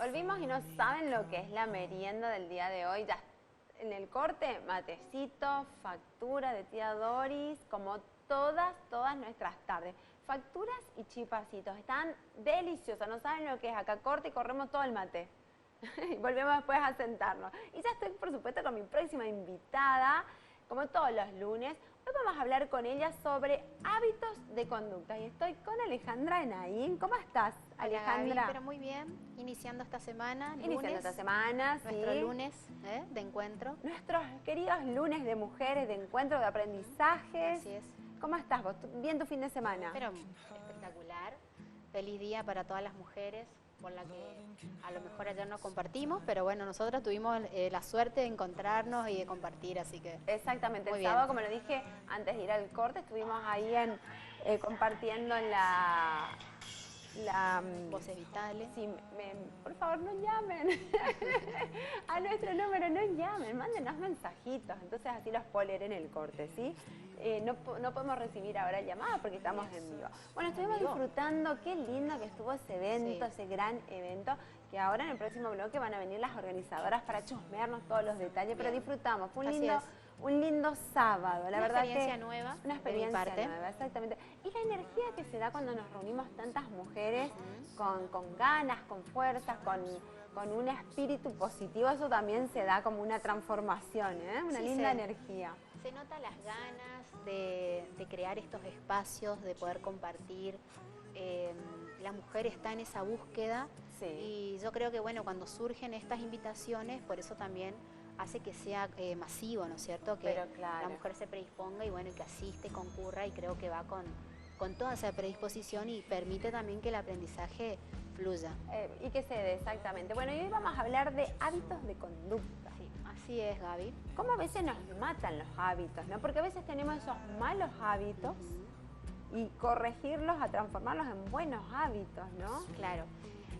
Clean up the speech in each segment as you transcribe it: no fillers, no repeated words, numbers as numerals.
Volvimos y no saben lo que es la merienda del día de hoy. Ya en el corte, matecito, factura de tía Doris, como todas nuestras tardes. Facturas y chipacitos, están deliciosas, no saben lo que es. Acá corte y corremos todo el mate. Y volvemos después a sentarnos. Y ya estoy, por supuesto, con mi próxima invitada, como todos los lunes. Hoy vamos a hablar con ella sobre hábitos de conducta. Y estoy con Alejandra Enaín. ¿Cómo estás, Alejandra? Hola, Gaby, pero muy bien, iniciando esta semana, nuestro sí. lunes de encuentro. Nuestros queridos lunes de mujeres, de encuentro, de aprendizajes. Así es. ¿Cómo estás vos? ¿Bien tu fin de semana? Pero espectacular, feliz día para todas las mujeres, por la que a lo mejor ayer no compartimos, pero bueno, nosotros tuvimos la suerte de encontrarnos y de compartir, así que... Exactamente, muy el sábado, bien. como lo dije antes de ir al corte, estuvimos ahí compartiendo en Voces vitales. Sí, por favor, no llamen a nuestro número, no llamen, mándenos mensajitos, entonces así los puedo leer en el corte, ¿sí? No podemos recibir ahora llamadas porque estamos en vivo. Bueno, estuvimos disfrutando, qué lindo que estuvo ese evento, ese gran evento, que ahora en el próximo bloque van a venir las organizadoras para chusmearnos todos los detalles, pero disfrutamos, fue un lindo sábado, la verdad que... Una experiencia nueva. Una experiencia nueva, exactamente. Y la energía que se da cuando nos reunimos tantas mujeres con ganas, con fuerzas, con un espíritu positivo, eso también se da como una transformación, una linda energía. Se nota las ganas de crear estos espacios, de poder compartir. La mujer está en esa búsqueda y yo creo que bueno, cuando surgen estas invitaciones, por eso también hace que sea masivo, ¿no es cierto? Que la mujer se predisponga y bueno, que asiste, concurra, y creo que va con toda esa predisposición y permite también que el aprendizaje fluya. Y que se dé, exactamente. Bueno, y hoy vamos a hablar de hábitos de conducta. Sí, así es, Gaby. Cómo a veces nos matan los hábitos, ¿no? Porque a veces tenemos esos malos hábitos y corregirlos a transformarlos en buenos hábitos, ¿no? Claro.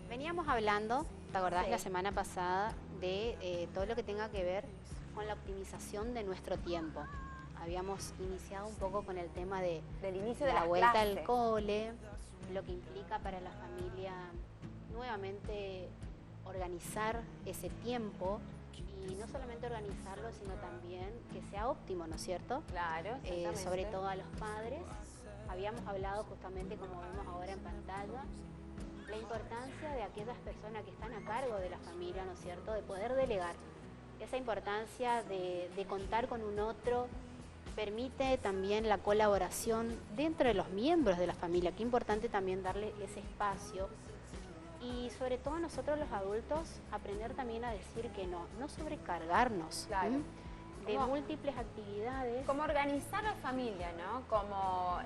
Veníamos hablando, ¿te acordás la semana pasada, de todo lo que tenga que ver con la optimización de nuestro tiempo? Habíamos iniciado un poco con el tema del inicio de la vuelta al cole, lo que implica para la familia nuevamente organizar ese tiempo y no solamente organizarlo, sino también que sea óptimo, ¿no es cierto? Claro, sobre todo a los padres. Habíamos hablado justamente, como vemos ahora en pantalla, la importancia de aquellas personas que están a cargo de la familia, ¿no es cierto?, de poder delegar. Esa importancia de contar con un otro permite también la colaboración dentro de los miembros de la familia. Qué importante también darle ese espacio. Y sobre todo nosotros los adultos, aprender también a decir que no sobrecargarnos de múltiples actividades. Como organizar la familia, ¿no? Como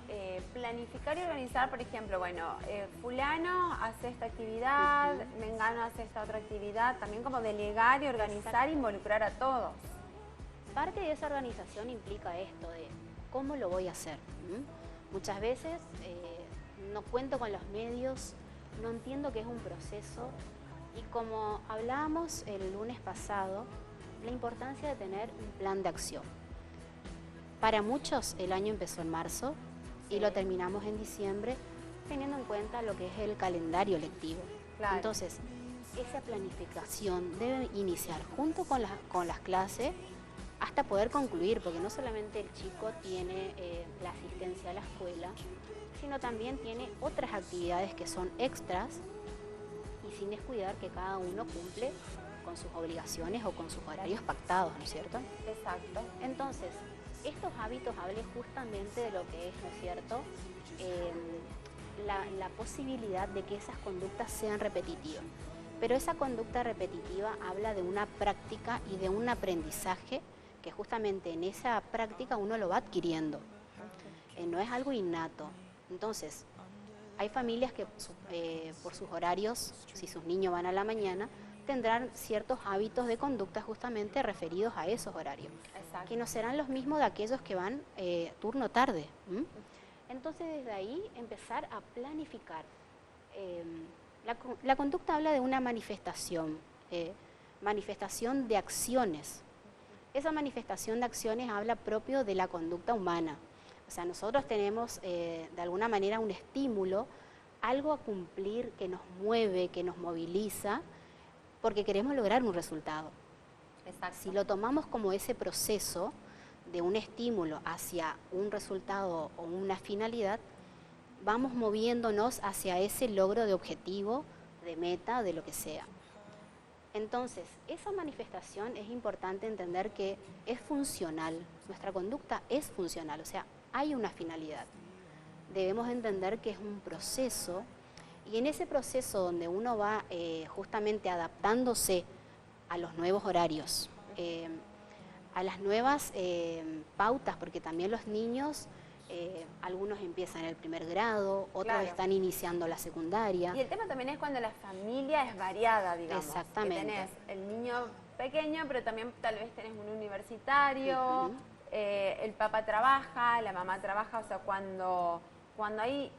planificar y organizar, por ejemplo, bueno, fulano hace esta actividad, mengano hace esta otra actividad, también como delegar y organizar e involucrar a todos. Parte de esa organización implica esto de cómo lo voy a hacer. Muchas veces no cuento con los medios, no entiendo que es un proceso, y como hablábamos el lunes pasado, la importancia de tener un plan de acción. Para muchos el año empezó en marzo y lo terminamos en diciembre, teniendo en cuenta lo que es el calendario lectivo. Entonces, esa planificación debe iniciar junto con las clases hasta poder concluir, porque no solamente el chico tiene la asistencia a la escuela, sino también tiene otras actividades que son extras, y sin descuidar que cada uno cumple con sus obligaciones o con sus horarios pactados, ¿no es cierto? Exacto. Entonces, estos hábitos hablan justamente de lo que es, ¿no es cierto?, la posibilidad de que esas conductas sean repetitivas. Pero esa conducta repetitiva habla de una práctica y de un aprendizaje que justamente en esa práctica uno lo va adquiriendo. No es algo innato. Entonces, hay familias que por sus horarios, si sus niños van a la mañana, tendrán ciertos hábitos de conducta justamente referidos a esos horarios, que no serán los mismos de aquellos que van turno tarde. Entonces, desde ahí empezar a planificar. La conducta habla de una manifestación de acciones. Esa manifestación de acciones habla propio de la conducta humana. O sea, nosotros tenemos de alguna manera un estímulo, algo a cumplir que nos mueve, que nos moviliza, porque queremos lograr un resultado. Exacto. Si lo tomamos como ese proceso de un estímulo hacia un resultado o una finalidad, vamos moviéndonos hacia ese logro de objetivo, de meta, de lo que sea. Entonces, esa manifestación es importante entender que es funcional, nuestra conducta es funcional, o sea, hay una finalidad. Debemos entender que es un proceso, y en ese proceso donde uno va justamente adaptándose a los nuevos horarios, a las nuevas pautas, porque también los niños, algunos empiezan en el primer grado, otros Claro. están iniciando la secundaria. Y el tema también es cuando la familia es variada, digamos. Exactamente. Que tenés el niño pequeño, pero también tal vez tenés un universitario, el papá trabaja, la mamá trabaja, o sea, cuando hay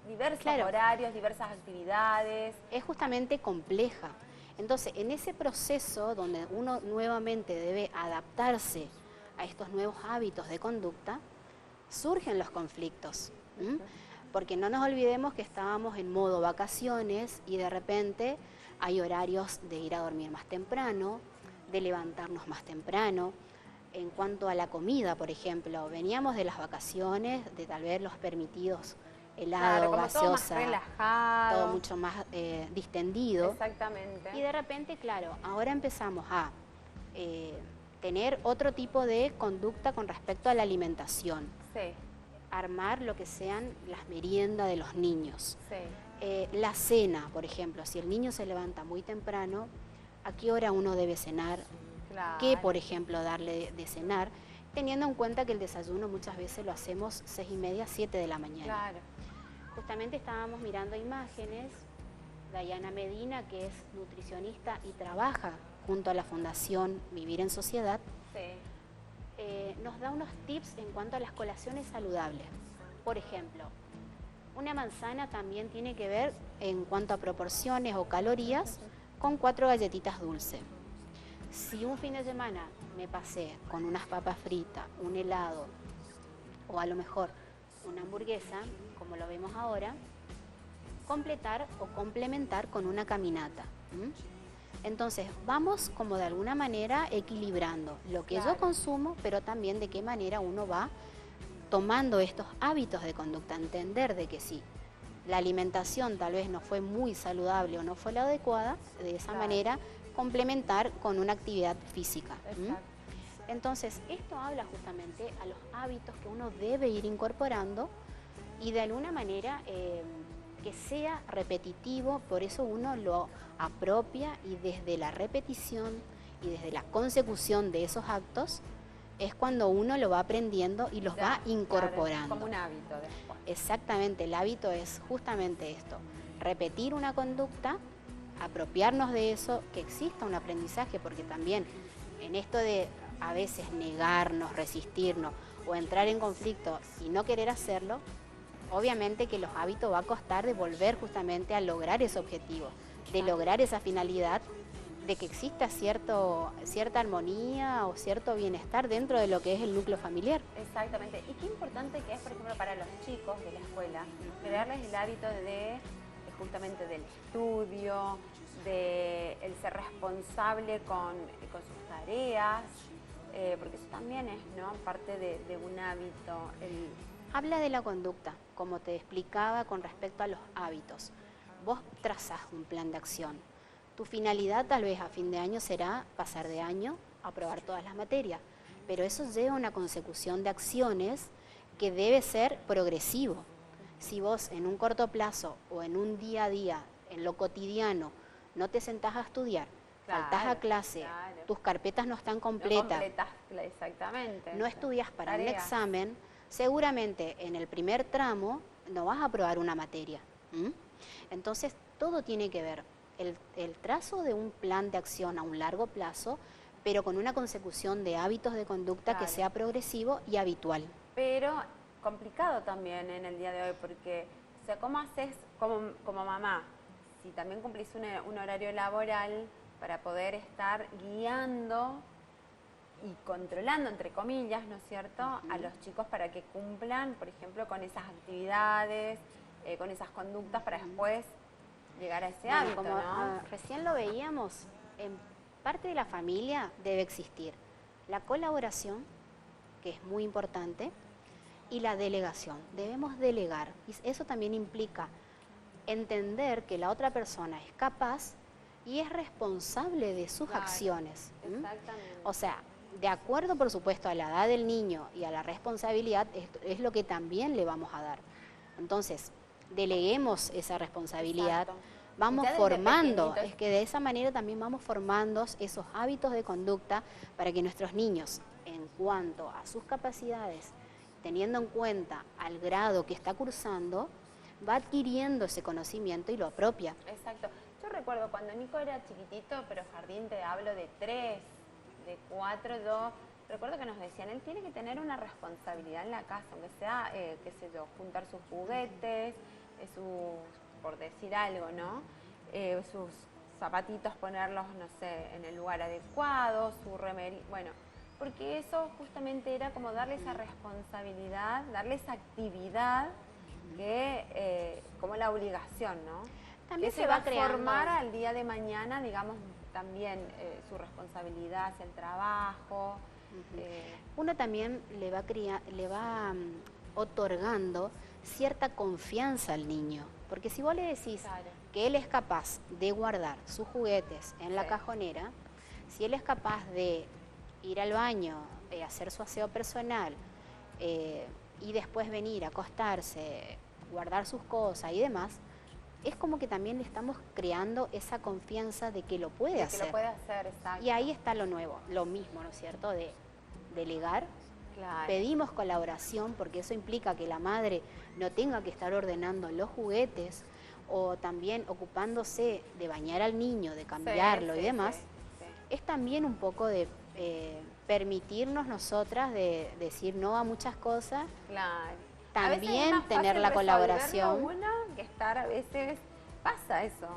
diversos horarios, diversas actividades. Es justamente compleja. Entonces, en ese proceso donde uno nuevamente debe adaptarse a estos nuevos hábitos de conducta, surgen los conflictos. Porque no nos olvidemos que estábamos en modo vacaciones y de repente hay horarios de ir a dormir más temprano, de levantarnos más temprano. En cuanto a la comida, por ejemplo, veníamos de las vacaciones, de tal vez los permitidos helado, como gaseosa, todo más relajado, todo mucho más distendido. Exactamente. Y de repente, claro, ahora empezamos a tener otro tipo de conducta con respecto a la alimentación. Sí. Armar lo que sean las meriendas de los niños. Sí. La cena, por ejemplo, si el niño se levanta muy temprano, ¿a qué hora uno debe cenar? Claro. ¿Qué, por ejemplo, darle de cenar? Teniendo en cuenta que el desayuno muchas veces lo hacemos 6:30, 7 de la mañana. Claro. Justamente estábamos mirando imágenes, Dayana Medina, que es nutricionista y trabaja junto a la Fundación Vivir en Sociedad, nos da unos tips en cuanto a las colaciones saludables. Por ejemplo, una manzana también tiene que ver en cuanto a proporciones o calorías con 4 galletitas dulces. Si un fin de semana me pasé con unas papas fritas, un helado o a lo mejor una hamburguesa, como lo vemos ahora, completar o complementar con una caminata. Entonces vamos como de alguna manera equilibrando lo que yo consumo, pero también de qué manera uno va tomando estos hábitos de conducta, entender de que sí, la alimentación tal vez no fue muy saludable o no fue la adecuada, de esa manera complementar con una actividad física. Entonces, esto habla justamente a los hábitos que uno debe ir incorporando y de alguna manera que sea repetitivo, por eso uno lo apropia y desde la repetición y desde la consecución de esos actos es cuando uno lo va aprendiendo y los va incorporando. Como un hábito después. Exactamente, el hábito es justamente esto, repetir una conducta, apropiarnos de eso, que exista un aprendizaje, porque también en esto de a veces negarnos, resistirnos o entrar en conflicto y no querer hacerlo, obviamente que los hábitos va a costar de volver justamente a lograr ese objetivo, de lograr esa finalidad, de que exista cierta armonía o cierto bienestar dentro de lo que es el núcleo familiar. Exactamente. Y qué importante que es, por ejemplo, para los chicos de la escuela, crearles el hábito de justamente del estudio, de el ser responsable con sus tareas, porque eso también es, ¿no?, parte de un hábito. Habla de la conducta, como te explicaba con respecto a los hábitos. Vos trazás un plan de acción. Tu finalidad tal vez a fin de año será pasar de año, aprobar todas las materias, pero eso lleva una consecución de acciones que debe ser progresivo. Si vos en un corto plazo o en un día a día, en lo cotidiano, no te sentás a estudiar, faltás a clase, tus carpetas no están completas, exactamente, no estudias para un examen, seguramente en el primer tramo no vas a aprobar una materia. Entonces todo tiene que ver, el trazo de un plan de acción a un largo plazo, pero con una consecución de hábitos de conducta que sea progresivo y habitual. Pero complicado también en el día de hoy, porque, o sea, ¿cómo haces como mamá, si también cumplís un horario laboral, para poder estar guiando y controlando, entre comillas, ¿no es cierto?, a los chicos para que cumplan, por ejemplo, con esas actividades, con esas conductas para después llegar a ese hábito, como, ¿no? Recién lo veíamos, en parte de la familia debe existir la colaboración, que es muy importante, y la delegación. Debemos delegar. Y eso también implica entender que la otra persona es capaz y es responsable de sus acciones. Exactamente. O sea, de acuerdo, por supuesto, a la edad del niño y a la responsabilidad, es lo que también le vamos a dar. Entonces, deleguemos esa responsabilidad. Exacto. Vamos Ya desde formando, pequeñitos. es que de esa manera también vamos formando esos hábitos de conducta para que nuestros niños, en cuanto a sus capacidades, teniendo en cuenta al grado que está cursando, va adquiriendo ese conocimiento y lo apropia. Exacto. Yo recuerdo cuando Nico era chiquitito, pero jardín te hablo de 3, de 4, yo recuerdo que nos decían, él tiene que tener una responsabilidad en la casa, aunque sea, qué sé yo, juntar sus juguetes, por decir algo, ¿no? Sus zapatitos ponerlos, no sé, en el lugar adecuado, su remerita, bueno, porque eso justamente era como darle esa responsabilidad, darle esa actividad que como la obligación, ¿no? También que se va a creando formar al día de mañana, digamos, también su responsabilidad hacia el trabajo. Uno también le va otorgando cierta confianza al niño, porque si vos le decís Claro. que él es capaz de guardar sus juguetes en la cajonera, si él es capaz de ir al baño, hacer su aseo personal y después venir a acostarse, guardar sus cosas y demás, es como que también le estamos creando esa confianza de que lo puede hacer. Que lo puede hacer, exacto. Y ahí está lo nuevo, lo mismo, ¿no es cierto?, de delegar. Claro. Pedimos colaboración porque eso implica que la madre no tenga que estar ordenando los juguetes o también ocupándose de bañar al niño, de cambiarlo y demás. Sí. Es también un poco de permitirnos nosotras de decir no a muchas cosas. Claro. También tener la colaboración. Uno que estar a veces, pasa eso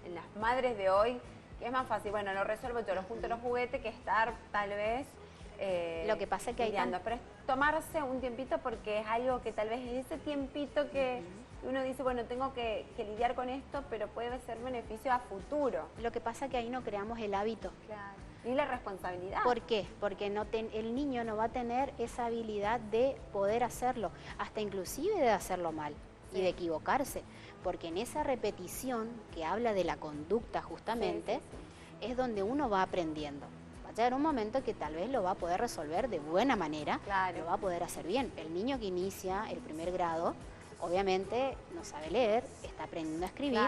en las madres de hoy, que es más fácil, bueno, lo resuelvo yo, lo junto los juguetes, que estar tal vez lo que pasa es que hay pero es tomarse un tiempito porque es algo que tal vez es ese tiempito que uno dice, bueno, tengo que lidiar con esto, pero puede ser beneficio a futuro. Lo que pasa es que ahí no creamos el hábito. Claro. Y la responsabilidad. ¿Por qué? Porque el niño no va a tener esa habilidad de poder hacerlo, hasta inclusive de hacerlo mal y de equivocarse, porque en esa repetición que habla de la conducta justamente, es donde uno va aprendiendo. Va a llegar un momento que tal vez lo va a poder resolver de buena manera, lo va a poder hacer bien. El niño que inicia el primer grado, obviamente no sabe leer, está aprendiendo a escribir,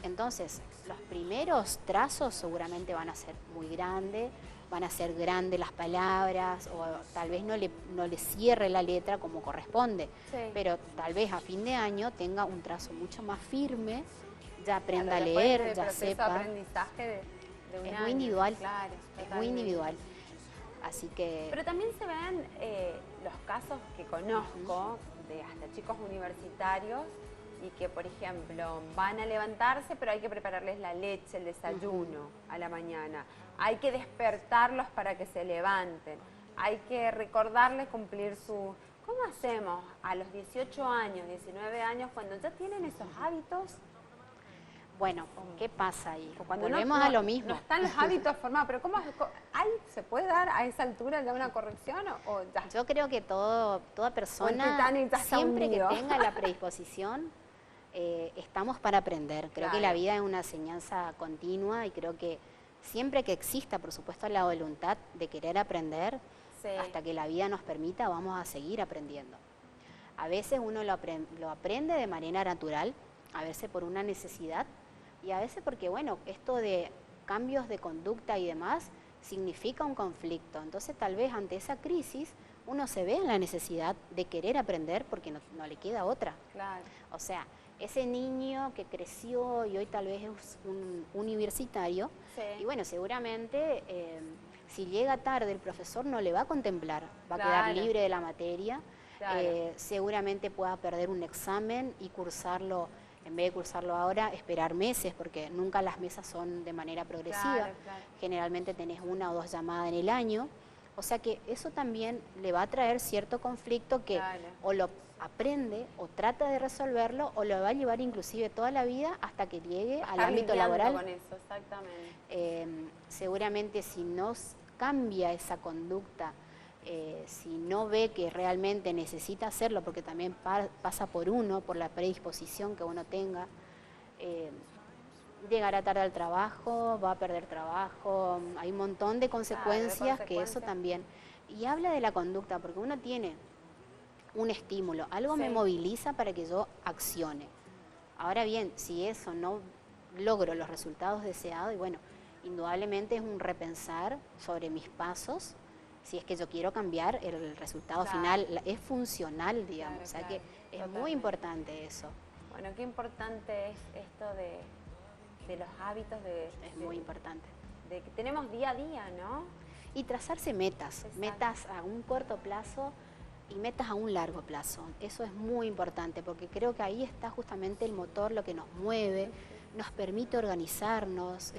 entonces los primeros trazos seguramente van a ser muy grandes, van a ser grandes las palabras o tal vez no le cierre la letra como corresponde, pero tal vez a fin de año tenga un trazo mucho más firme, ya aprenda a leer, ya sepa. Aprendizaje de un es año. Muy individual, Claro, es muy individual. Así que... Pero también se ven los casos que conozco de hasta chicos universitarios y que, por ejemplo, van a levantarse, pero hay que prepararles la leche, el desayuno a la mañana. Hay que despertarlos para que se levanten. Hay que recordarles cumplir su... ¿Cómo hacemos a los 18 años, 19 años, cuando ya tienen esos hábitos? Bueno, ¿qué pasa ahí? Cuando volvemos a lo mismo. No están los hábitos formados, pero ¿cómo se puede dar a esa altura ya una corrección o ya? Yo creo que toda persona, siempre que tenga la predisposición, estamos para aprender. Creo que la vida es una enseñanza continua y creo que siempre que exista, por supuesto, la voluntad de querer aprender, hasta que la vida nos permita, vamos a seguir aprendiendo. A veces uno lo aprende de manera natural, a veces por una necesidad y a veces porque, bueno, esto de cambios de conducta y demás significa un conflicto. Entonces, tal vez ante esa crisis uno se ve en la necesidad de querer aprender porque no le queda otra. Claro. O sea, ese niño que creció y hoy tal vez es un universitario, y bueno, seguramente si llega tarde el profesor no le va a contemplar, va a quedar libre de la materia, seguramente pueda perder un examen y cursarlo, en vez de cursarlo ahora, esperar meses, porque nunca las mesas son de manera progresiva, generalmente tenés 1 o 2 llamadas en el año, O sea que eso también le va a traer cierto conflicto que Claro. o lo aprende o trata de resolverlo o lo va a llevar inclusive toda la vida hasta que llegue al Estar ámbito lidiando laboral. con eso, exactamente. Seguramente si no cambia esa conducta, si no ve que realmente necesita hacerlo, porque también pasa por uno, por la predisposición que uno tenga, llegará tarde al trabajo, va a perder trabajo, hay un montón de consecuencias que eso también. Y habla de la conducta, porque uno tiene un estímulo, algo me moviliza para que yo accione. Ahora bien, si eso no logro los resultados deseados, y bueno, indudablemente es un repensar sobre mis pasos, si es que yo quiero cambiar el resultado final, es funcional, digamos, o sea que es muy importante eso. Bueno, qué importante es esto de los hábitos, es muy importante. De que tenemos día a día, ¿no? Y trazarse metas, metas a un corto plazo y metas a un largo plazo. Eso es muy importante porque creo que ahí está justamente el motor, lo que nos mueve, nos permite organizarnos,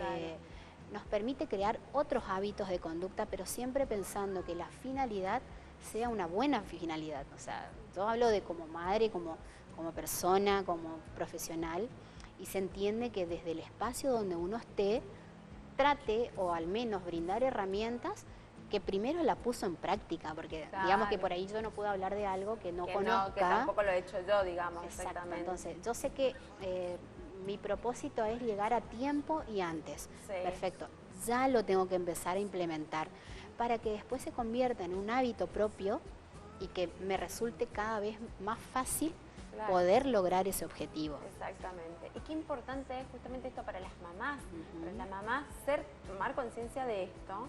nos permite crear otros hábitos de conducta, pero siempre pensando que la finalidad sea una buena finalidad. O sea, yo hablo de como madre, como persona, como profesional, y se entiende que desde el espacio donde uno esté, trate o al menos brindar herramientas que primero la puso en práctica, porque digamos que por ahí yo no puedo hablar de algo que no conozca. No, que tampoco lo he hecho yo, digamos. Exacto, entonces yo sé que mi propósito es llegar a tiempo y antes. Perfecto, ya lo tengo que empezar a implementar para que después se convierta en un hábito propio y que me resulte cada vez más fácil poder lograr ese objetivo. Exactamente. Y qué importante es justamente esto para las mamás, para las mamás tomar conciencia de esto,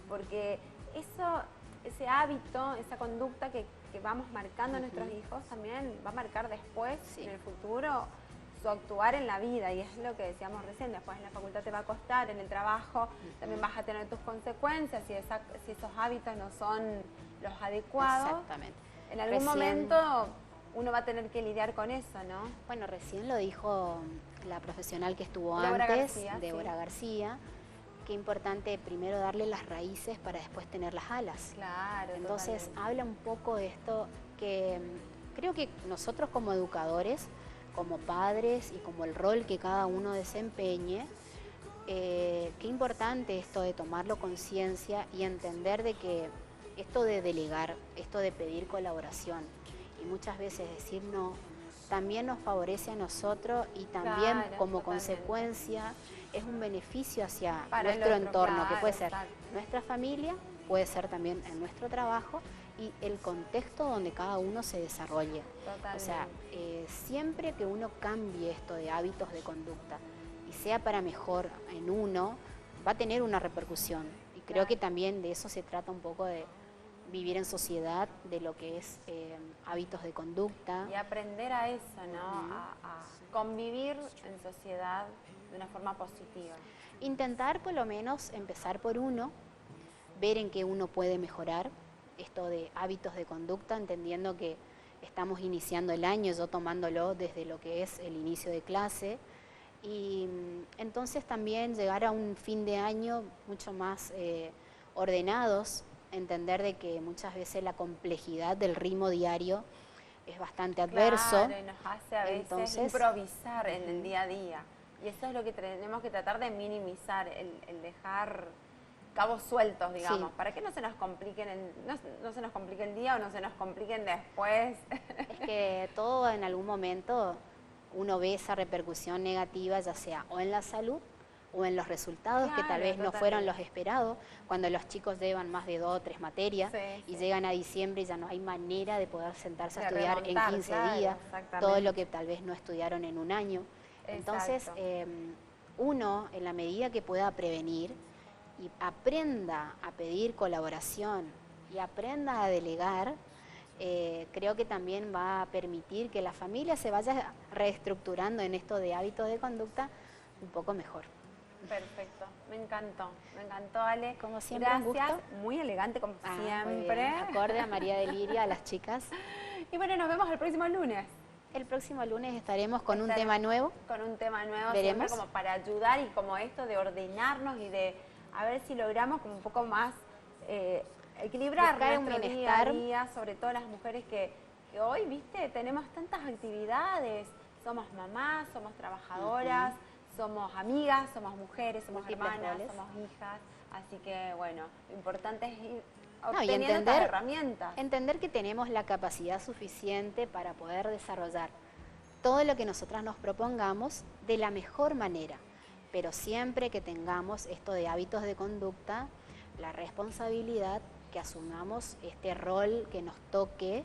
porque ese hábito, esa conducta que vamos marcando a nuestros hijos también va a marcar después, en el futuro, su actuar en la vida. Y es lo que decíamos recién, después en la facultad te va a costar, en el trabajo también vas a tener tus consecuencias si esos hábitos no son los adecuados. Exactamente. En algún momento uno va a tener que lidiar con eso, ¿no? Bueno, recién lo dijo la profesional que estuvo antes, Débora García, qué importante primero darle las raíces para después tener las alas. Claro. Entonces habla un poco de esto que creo que nosotros como educadores, como padres y como el rol que cada uno desempeñe, qué importante esto de tomarlo conciencia y entender de que esto de delegar, esto de pedir colaboración y muchas veces decir no, también nos favorece a nosotros y también como consecuencia es un beneficio hacia nuestro entorno, que puede ser nuestra familia, puede ser también en nuestro trabajo y el contexto donde cada uno se desarrolle. O sea, siempre que uno cambie esto de hábitos de conducta y sea para mejor en uno, va a tener una repercusión. Y creo que también de eso se trata un poco de vivir en sociedad, de lo que es hábitos de conducta. Y aprender a eso, ¿no? A convivir en sociedad de una forma positiva. Intentar por lo menos empezar por uno, ver en qué uno puede mejorar, esto de hábitos de conducta, entendiendo que estamos iniciando el año, yo tomándolo desde lo que es el inicio de clase, y entonces también llegar a un fin de año mucho más ordenados, entender de que muchas veces la complejidad del ritmo diario es bastante adverso. Claro, y nos hace a veces improvisar en el día a día. Y eso es lo que tenemos que tratar de minimizar, el dejar cabos sueltos, digamos, para que no se nos compliquen no se nos complique el día o no se nos compliquen después. Es que todo en algún momento uno ve esa repercusión negativa, ya sea o en la salud o en los resultados que tal vez no fueron los esperados, cuando los chicos llevan más de 2 o 3 materias y llegan a diciembre y ya no hay manera de poder sentarse a estudiar en 15 días, todo lo que tal vez no estudiaron en un año. Entonces, uno, en la medida que pueda prevenir y aprenda a pedir colaboración y aprenda a delegar, creo que también va a permitir que la familia se vaya reestructurando en esto de hábitos de conducta un poco mejor. Perfecto, me encantó Ale. Como siempre, gracias, un gusto. Muy elegante como siempre. Acorde a María de Liria, a las chicas. Y bueno, nos vemos el próximo lunes. El próximo lunes estaremos con un tema nuevo. Con un tema nuevo, veremos, siempre como para ayudar y como esto de ordenarnos y de a ver si logramos como un poco más equilibrar buscar un nuestro bienestar. día a día, sobre todo las mujeres que hoy, viste, tenemos tantas actividades. Somos mamás, somos trabajadoras, somos amigas, somos mujeres, somos Múltiples hermanas, roles. somos hijas. Así que, bueno, lo importante es ir No, y obteniendo estas herramientas. entender que tenemos la capacidad suficiente para poder desarrollar todo lo que nosotras nos propongamos de la mejor manera, pero siempre que tengamos esto de hábitos de conducta, la responsabilidad, que asumamos este rol que nos toque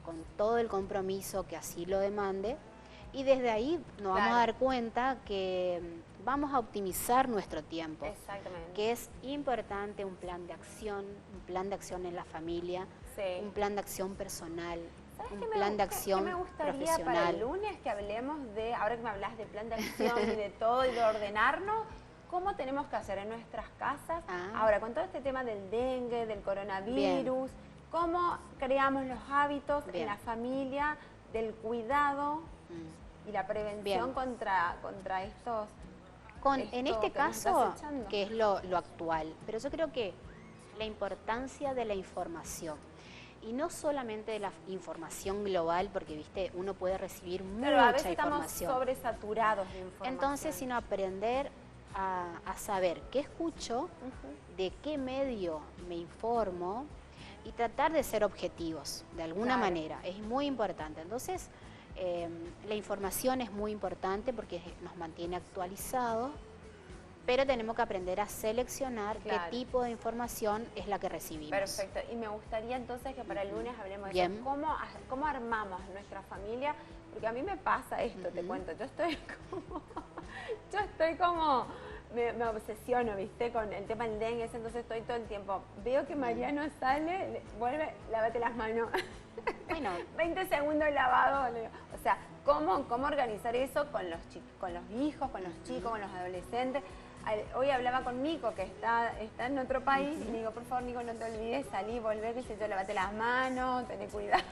con todo el compromiso que así lo demande, y desde ahí nos vamos a dar cuenta que vamos a optimizar nuestro tiempo. Exactamente. Que es importante un plan de acción en la familia, un plan de acción personal, un plan de acción me gustaría profesional. para el lunes que hablemos de, ahora que me hablas de plan de acción y de todo y de ordenarnos, cómo tenemos que hacer en nuestras casas, ahora con todo este tema del dengue, del coronavirus, cómo creamos los hábitos en la familia, del cuidado y la prevención contra estos... En este caso, que es lo actual, pero yo creo que la importancia de la información, y no solamente de la información global, porque viste, uno puede recibir mucha a veces información. Estamos sobresaturados de información. Entonces, sino aprender a saber qué escucho, de qué medio me informo, y tratar de ser objetivos, de alguna manera, es muy importante. Entonces, la información es muy importante porque nos mantiene actualizados, pero tenemos que aprender a seleccionar qué tipo de información es la que recibimos. Perfecto, y me gustaría entonces que para el lunes hablemos de eso. ¿Cómo armamos nuestra familia? Porque a mí me pasa esto, te cuento, yo estoy como, me obsesiono, viste, con el tema del dengue, entonces estoy todo el tiempo, veo que Mariano sale, vuelve, lávate las manos. Bueno, 20 segundos lavado. O sea, ¿cómo organizar eso con los hijos, con los chicos, con los adolescentes? Hoy hablaba con Nico, que está en otro país, y le digo, por favor, Nico, no te olvides, salí, volver, qué sé yo, lavate las manos, tené cuidado.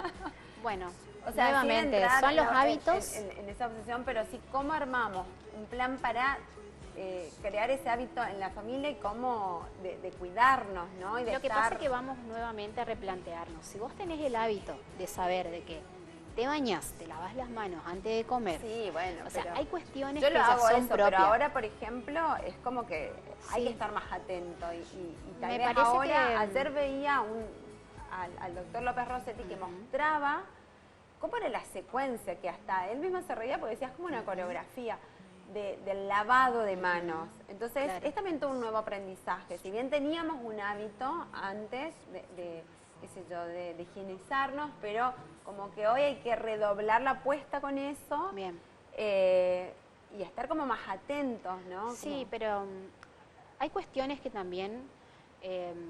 Bueno, o sea, nuevamente, son los hábitos. En esa obsesión, pero sí, ¿cómo armamos un plan para crear ese hábito en la familia y cómo de cuidarnos, ¿no? Y Lo que pasa es que vamos nuevamente a replantearnos. Si vos tenés el hábito de saber de que te bañás, te lavas las manos antes de comer. Sí, bueno, o sea, hay cuestiones que ya son propias. Pero ahora, por ejemplo, es como que hay que estar más atento y tal vez ahora, ayer veía al doctor López Rossetti que mostraba cómo era la secuencia, que hasta él mismo se reía porque decía, es como una coreografía del lavado de manos. Entonces, es también todo un nuevo aprendizaje. Si bien teníamos un hábito antes de qué sé yo, de higienizarnos, pero como que hoy hay que redoblar la apuesta con eso. Bien. Y estar como más atentos, ¿no? Sí, pero hay cuestiones que también,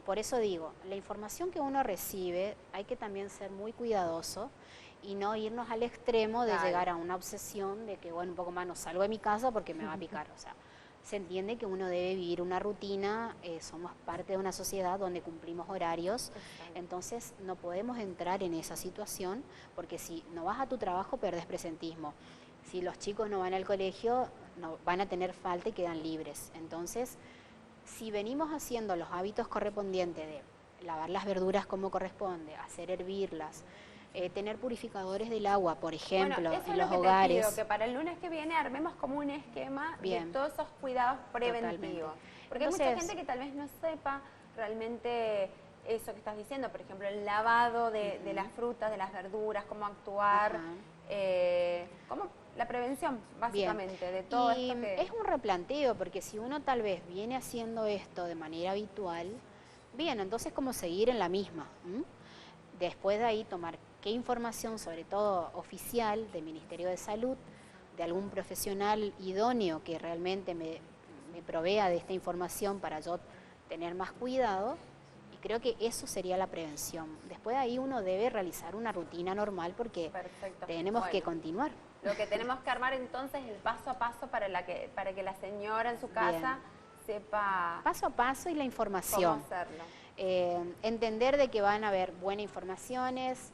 por eso digo, la información que uno recibe hay que también ser muy cuidadoso y no irnos al extremo de llegar a una obsesión de que, bueno, un poco más no salgo de mi casa porque me va a picar, o sea, se entiende que uno debe vivir una rutina, somos parte de una sociedad donde cumplimos horarios, entonces no podemos entrar en esa situación porque si no vas a tu trabajo perdés presentismo, si los chicos no van al colegio no, van a tener falta y quedan libres, entonces si venimos haciendo los hábitos correspondientes de lavar las verduras como corresponde, hacer hervirlas, tener purificadores del agua, por ejemplo, en los hogares. Te pido, que para el lunes que viene armemos como un esquema de todos esos cuidados preventivos. Porque entonces, hay mucha gente que tal vez no sepa realmente eso que estás diciendo, por ejemplo, el lavado de las frutas, de las verduras, cómo actuar, cómo la prevención, básicamente, de todo esto que... Es un replanteo, porque si uno tal vez viene haciendo esto de manera habitual, bien, entonces como seguir en la misma. Después de ahí tomar qué información, sobre todo oficial, del Ministerio de Salud, de algún profesional idóneo que realmente me provea de esta información para yo tener más cuidado, y creo que eso sería la prevención. Después de ahí uno debe realizar una rutina normal porque tenemos que continuar. Lo que tenemos que armar entonces es el paso a paso para que la señora en su casa sepa... Paso a paso y la información. Cómo hacerlo. Entender de que van a haber buenas informaciones.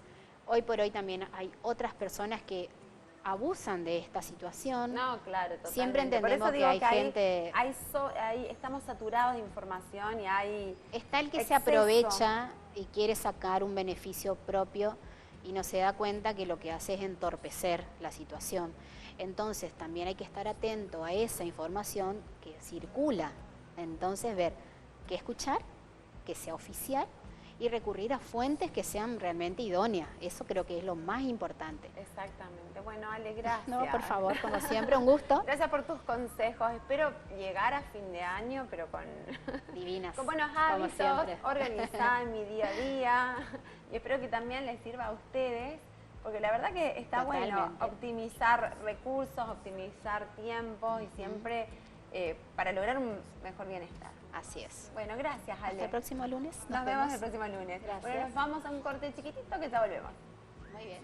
Hoy por hoy también hay otras personas que abusan de esta situación. No, claro, totalmente. Siempre entendemos Por eso que digo hay gente... estamos saturados de información y hay Está el que se exceso. aprovecha y quiere sacar un beneficio propio y no se da cuenta que lo que hace es entorpecer la situación. Entonces también hay que estar atento a esa información que circula. Entonces ver qué escuchar, que sea oficial y recurrir a fuentes que sean realmente idóneas. Eso creo que es lo más importante. Exactamente. Bueno, Ale, gracias. No, por favor, como siempre, un gusto. Gracias por tus consejos. Espero llegar a fin de año, pero con Divinas. con buenos como hábitos, siempre. organizar mi día a día. Y espero que también les sirva a ustedes, porque la verdad que está bueno Totalmente. optimizar recursos, optimizar tiempo y siempre para lograr un mejor bienestar. Así es. Bueno, gracias, Ale. Hasta el próximo lunes. Nos vemos el próximo lunes. Gracias. Bueno, nos vamos a un corte chiquitito que ya volvemos. Muy bien.